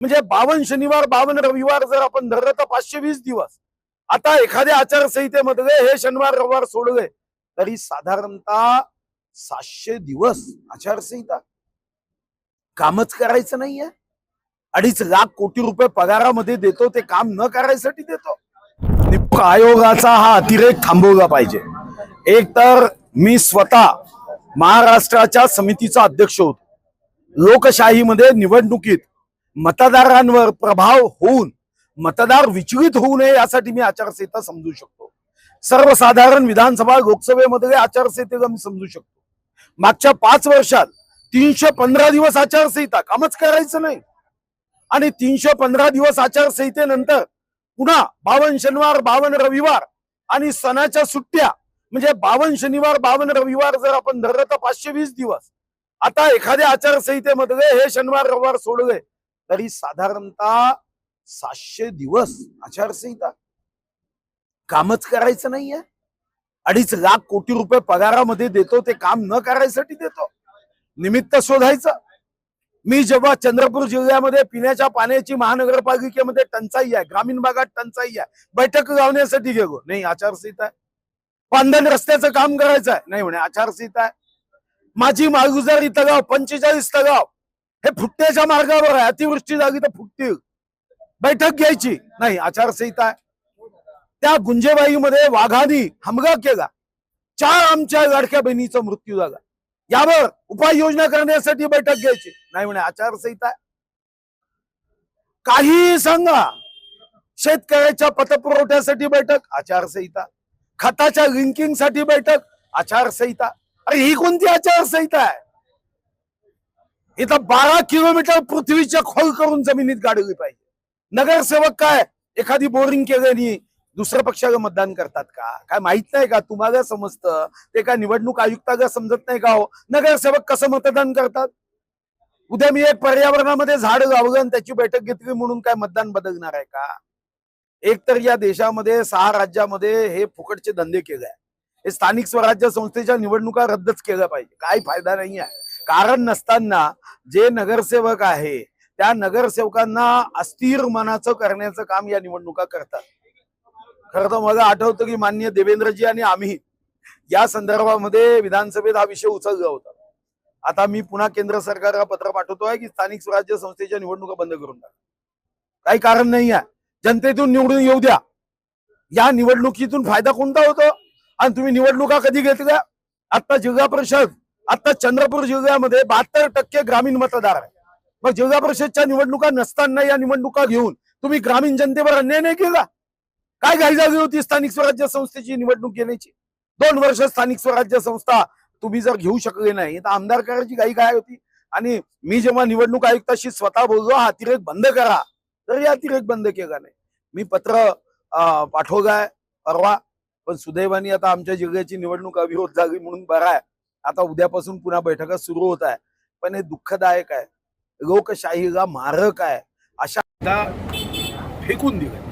म्हणजे 52 शनिवार 52 रविवार जर आपण धरलं तर 520 दिवस। आता एखाद्या आचारसंहितेमध्ये हे शनिवार रविवार सोडले तरी साधारणतः 700 दिवस आचारसंहिता कामच करायचं नाहीये। 2.5 लाख कोटी रुपये पगारामध्ये देतो ते काम न करायसाठी देतो। निवडणूक आयोगाचा हा अतिरेक थांबवला पाहिजे। एक तर मी स्वतः महाराष्ट्राच्या समितीचा अध्यक्ष होतो। लोकशाहीमध्ये निवडणुकीत मतदारांवर प्रभाव होऊन मतदार विचलित होऊ नये यासाठी मी आचारसंहिता समजू शकतो। सर्वसाधारण विधानसभा लोकसभेमध्ये आचारसंहितेला मी समजू शकतो। मागच्या 5 वर्षात 315 दिवस आचारसंहिता कामच करायचं नाही आणि 315 दिवस आचारसंहितेनंतर पुन्हा 52 शनिवार 52 रविवार आणि सणाच्या सुट्ट्या म्हणजे 52 शनिवार 52 रविवार जर आपण धरलं तर 520 दिवस। आता एखाद्या आचारसंहितेमध्ये हे शनिवार रविवार सोडले तरी साधारणतः 700 दिवस आचारसंहिता कामच करायचं नाहीये। 2.5 लाख कोटी रुपये पगारामध्ये देतो ते काम न करायसाठी देतो। निमित्त शोधायचं। मी जेव्हा चंद्रपूर जिल्ह्यामध्ये पिण्याच्या पाण्याची महानगरपालिकेमध्ये टंचाई आहे, ग्रामीण भागात टंचाई आहे, बैठक लावण्यासाठी गेलो, नाही आचारसंहिता आहे। पांधन रस्त्याचं काम करायचं आहे, नाही म्हणे आचारसंहिता आहे। माझी मालगुजारी तलाव 45 तलाव हे फुटण्याच्या मार्गावर आहे, अतिवृष्टी झाली तर फुटतील, बैठक घ्यायची नाही आचारसंहिता आहे। त्या गुंजेबाईमध्ये वाघानी हमला केला, 4 आमच्या लाडक्या बहिणीचा मृत्यू झाला, यावर उपाययोजना करण्यासाठी बैठक घ्यायची नाही म्हणे आचारसंहिता आहे। काही सांगा, शेतकऱ्याच्या पतपुरवठ्यासाठी बैठक आचारसंहिता, खताच्या लिंकिंग साठी बैठक आचारसंहिता। अरे ही कोणती आचारसंहिता आहे? इथं 12 किलोमीटर पृथ्वीच्या खोल करून जमिनीत गाडली पाहिजे। नगरसेवक काय एखादी बोरिंग केल्याने दुसऱ्या पक्षाला मतदान करतात का? काय माहित नाही का? तुम्हाला समजतं ते का निवडणूक आयुक्ताला समजत नाही का? हो, नगरसेवक कसं मतदान करतात? उद्या मी एक पर्यावरणामध्ये झाड लावलं आणि त्याची बैठक घेतली म्हणून काय मतदान बदलणार आहे का? एक तर या देशामध्ये 6 राज्यामध्ये हे फुकटचे धंदे केले आहे। हे स्थानिक स्वराज्य संस्थेच्या निवडणुका रद्दच केल्या पाहिजे, काही फायदा नाही आहे। कारण नसताना जे नगरसेवक आहे त्या नगरसेवकांना अस्थिर मनाचं करण्याचं काम या निवडणुका करतात। खरं तर मला आठवतं की माननीय देवेंद्रजी आणि आम्ही या संदर्भामध्ये विधानसभेत हा विषय उचलला होता। आता मी पुन्हा केंद्र सरकारला पत्र पाठवतोय की स्थानिक स्वराज्य संस्थेच्या निवडणुका बंद करून टाका, काही कारण नाही आहे। जनतेतून निवडून येऊ द्या। या निवडणुकीतून फायदा कोणता होतो? आणि तुम्ही निवडणुका कधी घेतल्या? आता जिल्हा परिषद, आता चंद्रपूर जिल्ह्यामध्ये 72% ग्रामीण मतदार आहे। मग जिल्हा परिषदच्या निवडणुका नसताना या निवडणुका घेऊन तुम्ही ग्रामीण जनतेवर अन्याय नाही केला? काय घाई झाली होती स्थानिक स्वराज्य संस्थेची निवडणूक घेण्याची? 2 वर्ष स्थानिक स्वराज्य संस्था तुम्ही जर घेऊ शकले नाही तर आमदार करायची घाई काय होती? आणि मी जेव्हा निवडणूक आयुक्ताशी स्वतः बोललो हा अतिरेक बंद करा, तर या अतिरेक बंद केला नाही। मी पत्र पाठवलंय परवा, पण सुदैवाने आता आमच्या जिल्ह्याची निवडणूक अविरोध झाली म्हणून बरं आहे। आता उद्यापासून पुन्हा बैठका सुरू होत आहे, पण हे दुःखदायक आहे। लोकशाहीला मारक आहे अशा फेकून दिले।